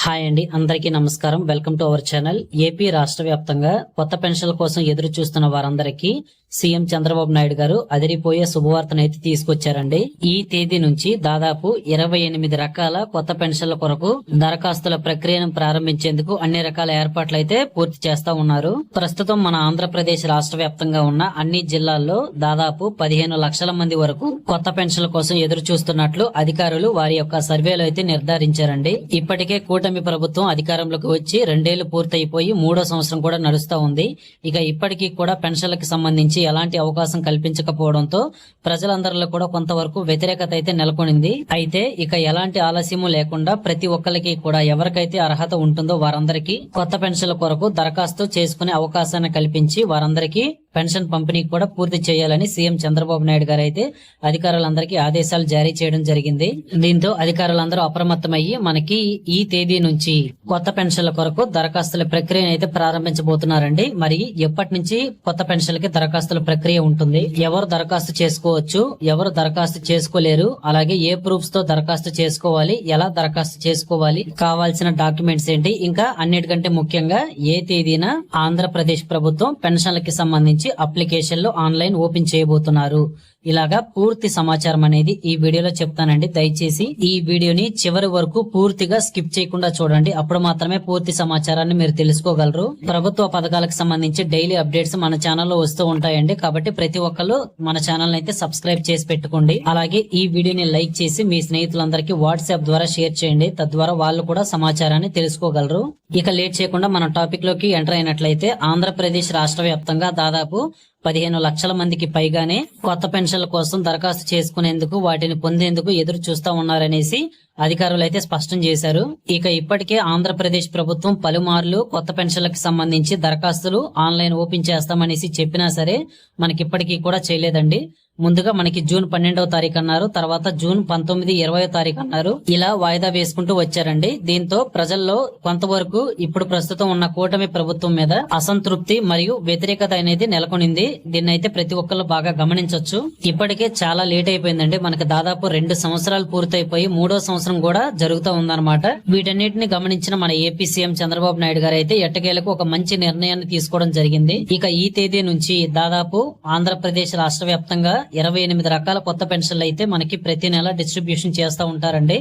Hi అండి, అందరికీ నమస్కారం. Welcome to our channel. AP రాష్ట్ర వ్యాప్తంగా కొత్త పెన్షన్ల కోసం ఎదురు చూస్తున్న వారందరికీ సీఎం చంద్రబాబు నాయుడు గారు అదిరిపోయే శుభవార్తనైతే తీసుకొచ్చారండి. ఈ తేదీ నుంచి దాదాపు 28 రకాల కొత్త పెన్షన్ల కొరకు దరఖాస్తుల ప్రక్రియను ప్రారంభించేందుకు అన్ని రకాల ఏర్పాట్లు అయితే పూర్తి చేస్తా ఉన్నారు. ప్రస్తుతం మన ఆంధ్రప్రదేశ్ రాష్ట్ర వ్యాప్తంగా ఉన్న అన్ని జిల్లాల్లో దాదాపు 15 లక్షల మంది వరకు కొత్త పెన్షన్ల కోసం ఎదురు చూస్తున్నట్లు అధికారులు వారి యొక్క సర్వేలో అయితే నిర్ధారించారండి. ఇప్పటికే కూటమి ప్రభుత్వం అధికారంలోకి వచ్చి 2 ఏళ్లు పూర్తయిపోయి 3వ సంవత్సరం కూడా నడుస్తా ఉంది. ఇక ఇప్పటికీ కూడా పెన్షన్లకు సంబంధించి ఎలాంటి అవకాశం కల్పించకపోవడంతో ప్రజలందరిలో కూడా కొంతవరకు వ్యతిరేకత అయితే నెలకొనింది. అయితే ఇక ఎలాంటి ఆలస్యము లేకుండా ప్రతి ఒక్కరికి కూడా ఎవరికైతే అర్హత ఉంటుందో వారందరికీ కొత్త పెన్షన్ల కొరకు దరఖాస్తు చేసుకునే అవకాశాన్ని కల్పించి వారందరికీ పెన్షన్ పంపిణీ కూడా పూర్తి చేయాలని సీఎం చంద్రబాబు నాయుడు గారు అయితే అధికారులందరికీ ఆదేశాలు జారీ చేయడం జరిగింది. దీంతో అధికారులందరూ అప్రమత్తమయ్యి మనకి ఈ తేదీ నుంచి కొత్త పెన్షన్ల కొరకు దరఖాస్తుల ప్రక్రియను అయితే ప్రారంభించబోతున్నారండి. మరి ఎప్పటి నుంచి కొత్త పెన్షన్లకి దరఖాస్తుల ప్రక్రియ ఉంటుంది, ఎవరు దరఖాస్తు చేసుకోవచ్చు, ఎవరు దరఖాస్తు చేసుకోలేరు, అలాగే ఏ ప్రూఫ్స్ తో దరఖాస్తు చేసుకోవాలి, ఎలా దరఖాస్తు చేసుకోవాలి, కావాల్సిన డాక్యుమెంట్స్ ఏంటి, ఇంకా అన్నిటికంటే ముఖ్యంగా ఏ తేదీన ఆంధ్రప్రదేశ్ ప్రభుత్వం పెన్షన్లకి సంబంధించి అప్లికేషన్లు ఆన్లైన్ ఓపెన్ చేయబోతున్నారు. ఇలాగా పూర్తి సమాచారం అనేది ఈ వీడియోలో చెప్తానండి. దయచేసి ఈ వీడియోని చివరి వరకు పూర్తిగా స్కిప్ చేయకుండా చూడండి. అప్పుడు మాత్రమే పూర్తి సమాచారాన్ని మీరు తెలుసుకోగలరు. ప్రభుత్వ పథకాలకు సంబంధించి డైలీ అప్డేట్స్ మన ఛానల్లో వస్తూ ఉంటాయండి. కాబట్టి ప్రతి ఒక్కరు మన ఛానల్ అయితే సబ్స్క్రైబ్ చేసి పెట్టుకోండి. అలాగే ఈ వీడియోని లైక్ చేసి మీ స్నేహితులందరికీ వాట్సాప్ ద్వారా షేర్ చేయండి. తద్వారా వాళ్ళు కూడా సమాచారాన్ని తెలుసుకోగలరు. ఇక లేట్ చేయకుండా మన టాపిక్ లోకి ఎంటర్ అయినట్లయితే ఆంధ్రప్రదేశ్ రాష్ట్ర వ్యాప్తంగా దాదాపు 15 లక్షల మందికి పైగానే కొత్త పెన్షన్ల కోసం దరఖాస్తు చేసుకునేందుకు వాటిని పొందేందుకు ఎదురు చూస్తా ఉన్నారనేసి అధికారులు అయితే స్పష్టం చేశారు. ఇక ఇప్పటికే ఆంధ్రప్రదేశ్ ప్రభుత్వం పలుమార్లు కొత్త పెన్షన్లకు సంబంధించి దరఖాస్తులు ఆన్లైన్ ఓపెన్ చేస్తామనేసి చెప్పినా సరే మనకిప్పటికీ కూడా చేయలేదండి. ముందుగా మనకి జూన్ 12వ తారీఖు అన్నారు, తర్వాత జూన్ 19, 20వ తారీఖు అన్నారు. ఇలా వాయిదా వేసుకుంటూ వచ్చారండి. దీంతో ప్రజల్లో కొంతవరకు ఇప్పుడు ప్రస్తుతం ఉన్న కూటమి ప్రభుత్వం మీద అసంతృప్తి మరియు వ్యతిరేకత అనేది నెలకొనింది. దీన్ని అయితే ప్రతి ఒక్కరు బాగా గమనించవచ్చు. ఇప్పటికే చాలా లేట్ అయిపోయిందండి. మనకి దాదాపు 2 సంవత్సరాలు పూర్తయిపోయి 3వ సంవత్సరం కూడా జరుగుతూ ఉందన్నమాట. వీటన్నిటిని గమనించిన మన ఏపీ సీఎం చంద్రబాబు నాయుడు గారు అయితే ఎట్టకేలకు ఒక మంచి నిర్ణయాన్ని తీసుకోవడం జరిగింది. ఇక ఈ తేదీ నుంచి దాదాపు ఆంధ్రప్రదేశ్ రాష్ట్ర వ్యాప్తంగా 28 రకాల కొత్త పెన్షన్లు అయితే మనకి ప్రతి నెల డిస్ట్రిబ్యూషన్ చేస్తూ ఉంటారండి.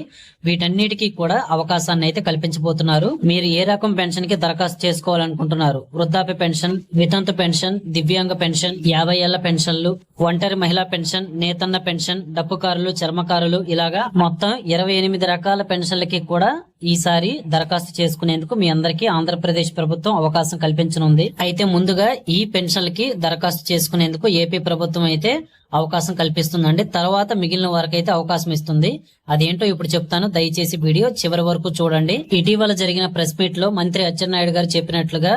వీటన్నిటికీ కూడా అవకాశాన్ని అయితే కల్పించబోతున్నారు. మీరు ఏ రకం పెన్షన్ కి దరఖాస్తు చేసుకోవాలనుకుంటున్నారు, వృద్ధాప్య పెన్షన్, వితంతు పెన్షన్, దివ్యాంగ పెన్షన్, 50 ఏళ్ల పెన్షన్లు, ఒంటరి మహిళా పెన్షన్, నేతన్న పెన్షన్, డప్పుకారులు, చర్మకారులు, ఇలాగా మొత్తం 28 రకాల పెన్షన్లకి కూడా ఈసారి దరఖాస్తు చేసుకునేందుకు మీ అందరికీ ఆంధ్రప్రదేశ్ ప్రభుత్వం అవకాశం కల్పించనుంది. అయితే ముందుగా ఈ పెన్షన్లకి దరఖాస్తు చేసుకునేందుకు ఏపీ ప్రభుత్వం అయితే అవకాశం కల్పిస్తుందండి. తర్వాత మిగిలిన వారికి అయితే అవకాశం ఇస్తుంది. అదేంటో ఇప్పుడు చెప్తాను, దయచేసి వీడియో చివరి వరకు చూడండి. ఇటీవల జరిగిన ప్రెస్ మీట్ లో మంత్రి అచ్చెన్నాయుడు గారు చెప్పినట్లుగా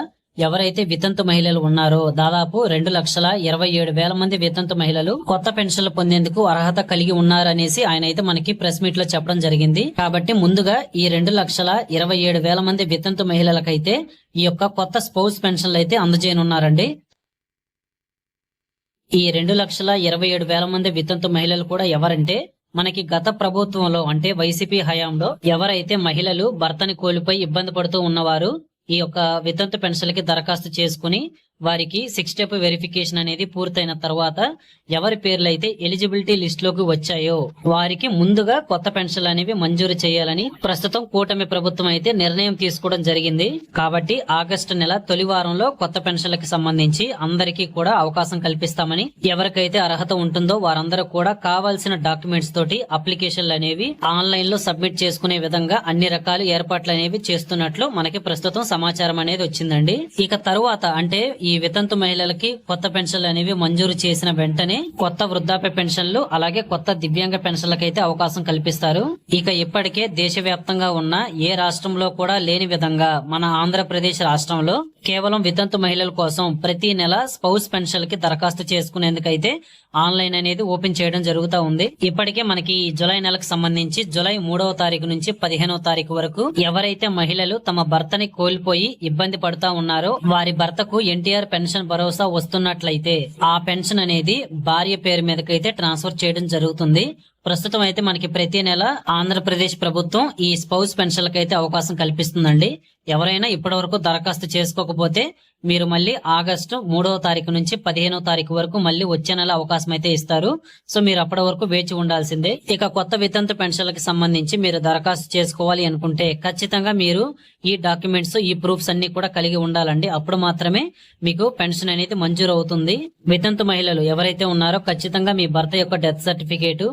ఎవరైతే వితంతు మహిళలు ఉన్నారో దాదాపు 2,27,000 మంది వితంతు మహిళలు కొత్త పెన్షన్లు పొందేందుకు అర్హత కలిగి ఉన్నారనేసి ఆయన అయితే మనకి ప్రెస్ మీట్ లో చెప్పడం జరిగింది. కాబట్టి ముందుగా ఈ 2,27,000 మంది వితంతు మహిళలకైతే ఈ యొక్క కొత్త స్పౌస్ పెన్షన్లు అయితే అందజేయనున్నారండి. ఈ 2,27,000 మంది వితంతు మహిళలు కూడా ఎవరంటే మనకి గత ప్రభుత్వంలో అంటే వైసీపీ హయాంలో ఎవరైతే మహిళలు భర్తని కోల్పోయి ఇబ్బంది పడుతూ ఉన్నవారు ఈ యొక్క వితంతు పెన్షన్లకి దరఖాస్తు చేసుకుని వారికి 6 స్టెప్ వెరిఫికేషన్ అనేది పూర్తయిన తర్వాత ఎవరి పేర్లు అయితే ఎలిజిబిలిటీ లిస్ట్ లోకి వచ్చాయో వారికి ముందుగా కొత్త పెన్షన్లు అనేవి మంజూరు చేయాలని ప్రస్తుతం కూటమి ప్రభుత్వం అయితే నిర్ణయం తీసుకోవడం జరిగింది. కాబట్టి ఆగస్టు నెల తొలి వారంలో కొత్త పెన్షన్లకు సంబంధించి అందరికీ కూడా అవకాశం కల్పిస్తామని, ఎవరికైతే అర్హత ఉంటుందో వారందరూ కూడా కావాల్సిన డాక్యుమెంట్స్ తోటి అప్లికేషన్లు అనేవి ఆన్లైన్ లో సబ్మిట్ చేసుకునే విధంగా అన్ని రకాల ఏర్పాట్లు అనేవి చేస్తున్నట్లు మనకి ప్రస్తుతం సమాచారం అనేది వచ్చిందండి. ఇక తరువాత అంటే ఈ వితంతు మహిళలకి కొత్త పెన్షన్లు అనేవి మంజూరు చేసిన వెంటనే కొత్త వృద్ధాప్య పెన్షన్లు అలాగే కొత్త దివ్యాంగ పెన్షన్లకైతే అవకాశం కల్పిస్తారు. ఇక ఇప్పటికే దేశవ్యాప్తంగా ఉన్న ఏ రాష్ట్రంలో కూడా లేని విధంగా మన ఆంధ్రప్రదేశ్ రాష్ట్రంలో కేవలం వితంతు మహిళల కోసం ప్రతి నెల స్పౌస్ పెన్షన్లకి దరఖాస్తు చేసుకునేందుకైతే ఆన్లైన్ అనేది ఓపెన్ చేయడం జరుగుతూ ఉంది. ఇప్పటికే మనకి జులై నెలకు సంబంధించి జులై 3వ తారీఖు నుంచి 15వ తారీఖు వరకు ఎవరైతే మహిళలు తమ భర్తని కోల్పోయి ఇబ్బంది పడుతూ ఉన్నారో వారి భర్తకు ఎన్టీఆర్ పెన్షన్ భరోసా వస్తున్నట్లయితే ఆ పెన్షన్ అనేది భార్య పేరు మీదకైతే ట్రాన్స్ఫర్ చేయడం జరుగుతుంది. ప్రస్తుతం అయితే మనకి ప్రతి నెల ఆంధ్రప్రదేశ్ ప్రభుత్వం ఈ స్పౌస్ పెన్షన్లకు అయితే అవకాశం కల్పిస్తుందండి. ఎవరైనా ఇప్పటి వరకు దరఖాస్తు చేసుకోకపోతే మీరు మళ్ళీ ఆగస్టు 3వ తారీఖు నుంచి 15వ తారీఖు వరకు మళ్ళీ వచ్చే నెల అవకాశం అయితే ఇస్తారు. సో మీరు అప్పటి వరకు వేచి ఉండాల్సిందే. ఇక కొత్త వితంతు పెన్షన్లకు సంబంధించి మీరు దరఖాస్తు చేసుకోవాలి అనుకుంటే ఖచ్చితంగా మీరు ఈ డాక్యుమెంట్స్, ఈ ప్రూఫ్స్ అన్ని కూడా కలిగి ఉండాలండి. అప్పుడు మాత్రమే మీకు పెన్షన్ అనేది మంజూరు అవుతుంది. వితంతు మహిళలు ఎవరైతే ఉన్నారో ఖచ్చితంగా మీ భర్త యొక్క డెత్ సర్టిఫికేట్,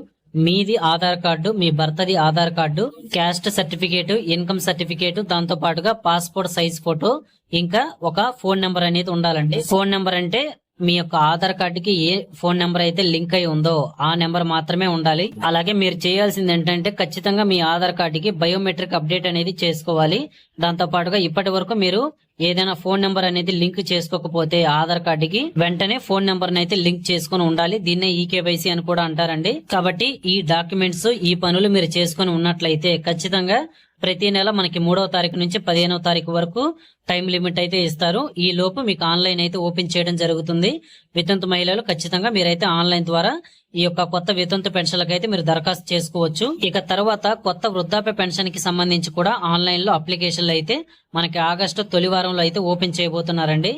మీది ఆధార్ కార్డు, మీ భర్తది Aadhaar card, caste certificate, income certificate, దాంతో పాటుగా పాస్పోర్ట్ సైజ్ ఫోటో, ఇంకా ఒక ఫోన్ నెంబర్ అనేది ఉండాలండి. ఫోన్ నెంబర్ అంటే మీ యొక్క ఆధార్ కార్డుకి ఏ ఫోన్ నెంబర్ అయితే లింక్ అయి ఉందో ఆ నెంబర్ మాత్రమే ఉండాలి. అలాగే మీరు చేయాల్సింది ఏంటంటే ఖచ్చితంగా మీ ఆధార్ కార్డుకి బయోమెట్రిక్ అప్డేట్ అనేది చేసుకోవాలి. దాంతో పాటుగా ఇప్పటి వరకు మీరు ఏదైనా ఫోన్ నెంబర్ అనేది లింక్ చేసుకోకపోతే ఆధార్ కార్డుకి వెంటనే ఫోన్ నెంబర్ అయితే లింక్ చేసుకుని ఉండాలి. దీన్నే ఈకేవైసీ అని కూడా అంటారండి. కాబట్టి ఈ డాక్యుమెంట్స్, ఈ పనులు మీరు చేసుకుని ఉన్నట్లయితే ఖచ్చితంగా ప్రతి నెల మనకి 3వ తారీఖు నుంచి 15వ తారీఖు వరకు టైం లిమిట్ అయితే ఇస్తారు. ఈ లోపు మీకు ఆన్లైన్ అయితే ఓపెన్ చేయడం జరుగుతుంది. వితంతు మహిళలు ఖచ్చితంగా మీరైతే ఆన్లైన్ ద్వారా ఈ యొక్క కొత్త వితంతు పెన్షన్లకు అయితే మీరు దరఖాస్తు చేసుకోవచ్చు. ఇక తర్వాత కొత్త వృద్ధాప్య పెన్షన్ కి సంబంధించి కూడా ఆన్లైన్ లో అప్లికేషన్లు అయితే మనకి ఆగస్టు తొలి వారంలో అయితే ఓపెన్ చేయబోతున్నారండి.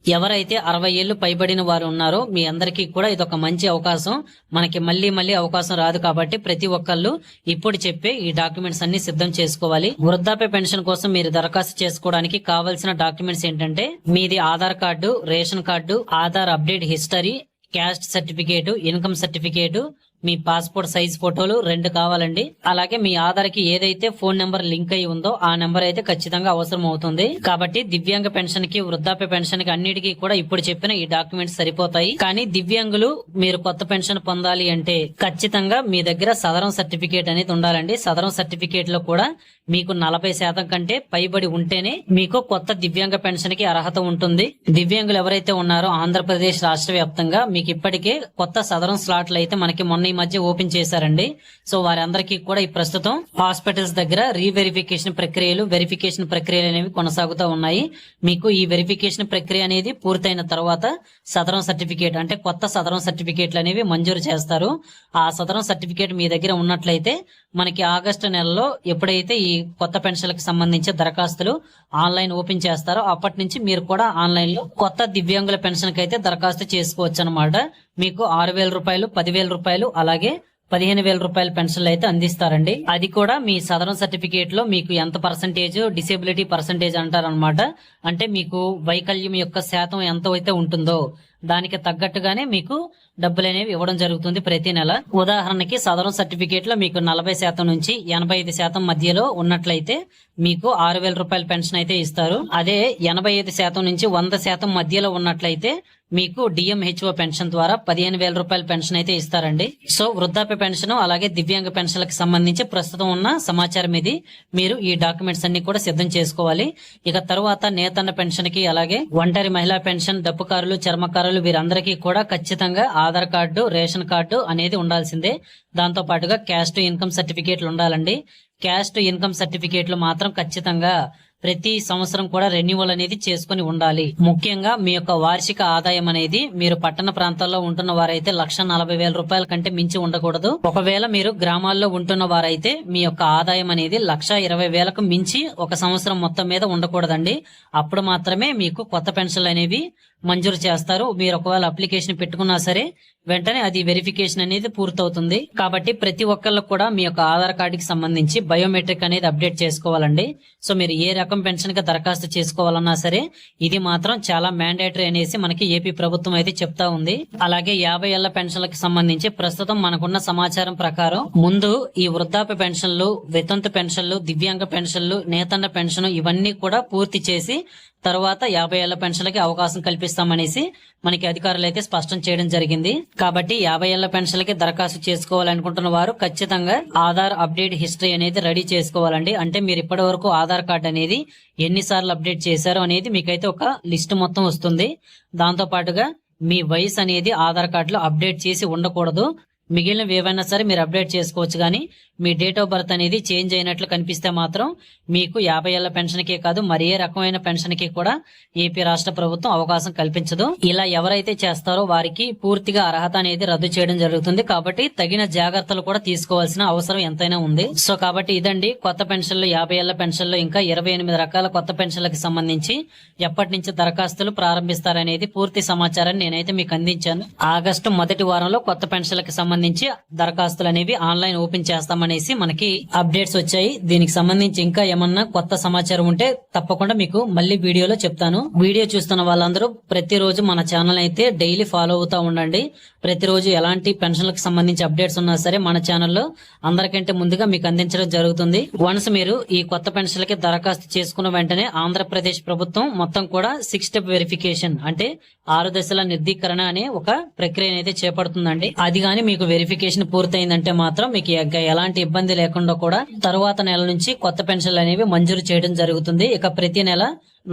ఎవరైతే 60 ఏళ్లు పైబడిన వారు ఉన్నారో మీ అందరికీ కూడా ఇదొక మంచి అవకాశం. మనకి మళ్ళీ అవకాశం రాదు కాబట్టి ప్రతి ఒక్కళ్ళు ఇప్పుడు చెప్పే ఈ డాక్యుమెంట్స్ అన్ని సిద్ధం చేసుకోవాలి. వృద్ధాప్య పెన్షన్ కోసం మీరు దరఖాస్తు చేసుకోవడానికి కావాల్సిన డాక్యుమెంట్స్ ఏంటంటే మీది Aadhaar card, ration card, Aadhaar update history, caste certificate, income certificate, మీ పాస్పోర్ట్ సైజ్ ఫోటోలు 2 కావాలండి. అలాగే మీ ఆధార్ కి ఏదైతే ఫోన్ నెంబర్ లింక్ అయి ఉందో ఆ నెంబర్ అయితే ఖచ్చితంగా అవసరం అవుతుంది. కాబట్టి దివ్యాంగ పెన్షన్ కి, వృద్ధాప్య పెన్షన్ కి అన్నిటికీ కూడా ఇప్పుడు చెప్పిన ఈ డాక్యుమెంట్స్ సరిపోతాయి. కానీ దివ్యాంగులు మీరు కొత్త పెన్షన్ పొందాలి అంటే ఖచ్చితంగా మీ దగ్గర సదరం సర్టిఫికేట్ అనేది ఉండాలండి. సదరం సర్టిఫికేట్ లో కూడా మీకు 40% కంటే పైబడి ఉంటేనే మీకు కొత్త దివ్యాంగ పెన్షన్ కి అర్హత ఉంటుంది. దివ్యాంగులు ఎవరైతే ఉన్నారో ఆంధ్రప్రదేశ్ రాష్ట్ర వ్యాప్తంగా మీకు ఇప్పటికే కొత్త సదరం స్లాట్లు అయితే మనకి మొన్న ఈ మధ్య ఓపెన్ చేశారండి. సో వారందరికీ కూడా ఈ ప్రస్తుతం హాస్పిటల్స్ దగ్గర రీవెరిఫికేషన్ ప్రక్రియలు, వెరిఫికేషన్ ప్రక్రియలు అనేవి కొనసాగుతూ ఉన్నాయి. మీకు ఈ వెరిఫికేషన్ ప్రక్రియ అనేది పూర్తయిన తర్వాత సదరం సర్టిఫికేట్ అంటే కొత్త సదరం సర్టిఫికేట్లు అనేవి మంజూరు చేస్తారు. ఆ సదరం సర్టిఫికేట్ మీ దగ్గర ఉన్నట్లయితే మనకి ఆగస్టు నెలలో ఎప్పుడైతే ఈ కొత్త పెన్షన్లకు సంబంధించి దరఖాస్తులు ఆన్లైన్ ఓపెన్ చేస్తారో అప్పటి నుంచి మీరు కూడా ఆన్లైన్ లో కొత్త దివ్యాంగుల పెన్షన్ కి అయితే దరఖాస్తు చేసుకోవచ్చు అనమాట. మీకు 6,000 రూపాయలు, 10,000 రూపాయలు, అలాగే 15,000 రూపాయల పెన్షన్లు అయితే అందిస్తారండి. అది కూడా మీ సదరం సర్టిఫికేట్ లో మీకు ఎంత పర్సంటేజ్, డిసేబిలిటీ పర్సంటేజ్ అంటారనమాట. అంటే మీకు వైకల్యం యొక్క శాతం ఎంత అయితే ఉంటుందో దానికి తగ్గట్టుగానే మీకు డబ్బులు అనేవి ఇవ్వడం జరుగుతుంది ప్రతి నెల. ఉదాహరణకి సదరం సర్టిఫికేట్ లో మీకు 40% నుంచి 85% మధ్యలో ఉన్నట్లయితే మీకు 6,000 రూపాయల పెన్షన్ అయితే ఇస్తారు. అదే 85% నుంచి 100% మధ్యలో ఉన్నట్లయితే మీకు డిఎంహెచ్ఓ పెన్షన్ ద్వారా 15,000 రూపాయల పెన్షన్ అయితే ఇస్తారండి. సో వృద్ధాప్య పెన్షన్ అలాగే దివ్యాంగ పెన్షన్లకు సంబంధించి ప్రస్తుతం ఉన్న సమాచారం ఇది. మీరు ఈ డాక్యుమెంట్స్ అన్ని కూడా సిద్ధం చేసుకోవాలి. ఇక తర్వాత నేతన్న పెన్షన్ కి, అలాగే ఒంటరి మహిళా పెన్షన్, దప్పుకారులు, చర్మకారులు వీరందరికీ కూడా ఖచ్చితంగా ఆధార్ కార్డు, రేషన్ కార్డు అనేది ఉండాల్సిందే. దాంతో పాటుగా క్యాస్ట్, ఇన్కమ్ సర్టిఫికేట్లు ఉండాలండి. క్యాస్ట్, ఇన్కమ్ సర్టిఫికేట్లు మాత్రం ఖచ్చితంగా ప్రతి సంవత్సరం కూడా రెన్యువల్ అనేది చేసుకుని ఉండాలి. ముఖ్యంగా మీ యొక్క వార్షిక ఆదాయం అనేది మీరు పట్టణ ప్రాంతాల్లో ఉంటున్న వారైతే 1,40,000 రూపాయల కంటే మించి ఉండకూడదు. ఒకవేళ మీరు గ్రామాల్లో ఉంటున్న వారైతే మీ యొక్క ఆదాయం అనేది 1,20,000కు మించి ఒక సంవత్సరం మొత్తం మీద ఉండకూడదండి. అప్పుడు మాత్రమే మీకు కొత్త పెన్షన్లు అనేవి మంజూరు చేస్తారు. మీరు ఒకవేళ అప్లికేషన్ పెట్టుకున్నా సరే వెంటనే అది వెరిఫికేషన్ అనేది పూర్తవుతుంది. కాబట్టి ప్రతి ఒక్కళ్ళకు కూడా మీ యొక్క ఆధార్ కార్డుకి సంబంధించి బయోమెట్రిక్ అనేది అప్డేట్ చేసుకోవాలండి. సో మీరు ఏ రకం పెన్షన్ కి దరఖాస్తు చేసుకోవాలన్నా సరే ఇది మాత్రం చాలా మ్యాండేటరీ అనేసి మనకి ఏపీ ప్రభుత్వం అయితే చెప్తా ఉంది. అలాగే 50 ఏళ్ల పెన్షన్లకు సంబంధించి ప్రస్తుతం మనకున్న సమాచారం ప్రకారం ముందు ఈ వృద్ధాప్య పెన్షన్లు, వితంతు పెన్షన్లు, దివ్యాంగ పెన్షన్లు, నేతన్న పెన్షన్ ఇవన్నీ కూడా పూర్తి చేసి తర్వాత 50 ఏళ్ల పెన్షన్లకి అవకాశం కల్పిస్తామనేసి మనకి అధికారులు అయితే స్పష్టం చేయడం జరిగింది. కాబట్టి 50 ఏళ్ల పెన్షన్లకి దరఖాస్తు చేసుకోవాలనుకుంటున్న వారు ఖచ్చితంగా ఆధార్ అప్డేట్ హిస్టరీ అనేది రెడీ చేసుకోవాలండి. అంటే మీరు ఇప్పటి వరకు ఆధార్ కార్డు అనేది ఎన్నిసార్లు అప్డేట్ చేశారో అనేది మీకైతే ఒక లిస్ట్ మొత్తం వస్తుంది. దాంతో పాటుగా మీ వయసు అనేది ఆధార్ కార్డులో అప్డేట్ చేసి ఉండకూడదు. మిగిలినవి ఏవైనా సరే మీరు అప్డేట్ చేసుకోవచ్చు, కానీ మీ డేట్ ఆఫ్ బర్త్ అనేది చేంజ్ అయినట్లు కనిపిస్తే మాత్రం మీకు 50 ఏళ్ల పెన్షన్ కే కాదు మరి ఏ రకమైన పెన్షన్ కి కూడా ఏపీ రాష్ట్ర ప్రభుత్వం అవకాశం కల్పించదు. ఇలా ఎవరైతే చేస్తారో వారికి పూర్తిగా అర్హత అనేది రద్దు చేయడం జరుగుతుంది. కాబట్టి తగిన జాగ్రత్తలు కూడా తీసుకోవాల్సిన అవసరం ఎంతైనా ఉంది. సో కాబట్టి ఇదండి కొత్త పెన్షన్లు, 50 ఏళ్ల పెన్షన్లు, ఇంకా 28 రకాల కొత్త పెన్షన్లకు సంబంధించి ఎప్పటి నుంచి దరఖాస్తులు ప్రారంభిస్తారనేది పూర్తి సమాచారాన్ని నేనైతే మీకు అందించాను. ఆగస్టు మొదటి వారంలో కొత్త పెన్షన్లకు సంబంధించి దరఖాస్తులు అనేవి ఆన్లైన్ ఓపెన్ చేస్తామనేసి మనకి అప్డేట్స్ వచ్చాయి. దీనికి సంబంధించి ఇంకా ఏమన్నా కొత్త సమాచారం ఉంటే తప్పకుండా మీకు మళ్ళీ వీడియోలో చెప్తాను. వీడియో చూస్తున్న వాళ్ళందరూ ప్రతిరోజు మన ఛానల్ అయితే డైలీ ఫాలో అవుతా ఉండండి. ప్రతిరోజు ఎలాంటి పెన్షన్లకు సంబంధించి అప్డేట్స్ ఉన్నా సరే మన ఛానల్లో అందరికంటే ముందుగా మీకు అందించడం జరుగుతుంది. వన్స్ మీరు ఈ కొత్త పెన్షన్లకి దరఖాస్తు చేసుకున్న వెంటనే ఆంధ్రప్రదేశ్ ప్రభుత్వం మొత్తం కూడా 6 స్టెప్ వెరిఫికేషన్ అంటే 6 దశల నిర్ధీకరణ అనే ఒక ప్రక్రియ అయితే చేపడుతుందండి. అది గాని మీకు వెరిఫికేషన్ పూర్తయిందంటే మాత్రం మీకు ఎలాంటి ఇబ్బంది లేకుండా కూడా తరువాత నెల నుంచి కొత్త పెన్షన్లు అనేవి మంజూరు చేయడం జరుగుతుంది. ఇక ప్రతి నెల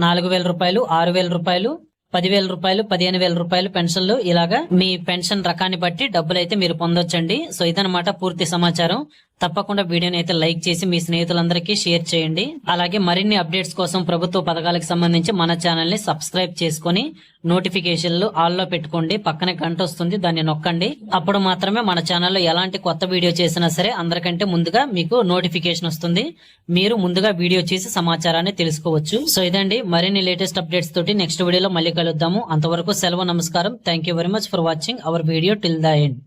4,000 రూపాయలు, 6,000 రూపాయలు, 10,000 రూపాయలు, 15,000 రూపాయలు పెన్షన్లు ఇలాగా మీ పెన్షన్ రకాన్ని బట్టి డబ్బులు అయితే మీరు పొందొచ్చండి. సో ఇదన్నమాట పూర్తి సమాచారం. తప్పకుండా వీడియోని అయితే లైక్ చేసి మీ స్నేహితులందరికీ షేర్ చేయండి. అలాగే మరిన్ని అప్డేట్స్ కోసం ప్రభుత్వ పథకాలకు సంబంధించి మన ఛానల్ ని సబ్స్క్రైబ్ చేసుకుని నోటిఫికేషన్లు ఆల్ లో పెట్టుకోండి. పక్కనే గంట వస్తుంది, దాన్ని నొక్కండి. అప్పుడు మాత్రమే మన ఛానల్లో ఎలాంటి కొత్త వీడియో చేసినా సరే అందరికంటే ముందుగా మీకు నోటిఫికేషన్ వస్తుంది. మీరు ముందుగా వీడియో చేసి సమాచారాన్ని తెలుసుకోవచ్చు. సో ఇదండి మరిన్ని లేటెస్ట్ అప్డేట్స్ తోటి నెక్స్ట్ వీడియోలో మళ్ళీ కలుద్దాము. అంతవరకు సెలవు, నమస్కారం. Thank you very much for watching our video till the end.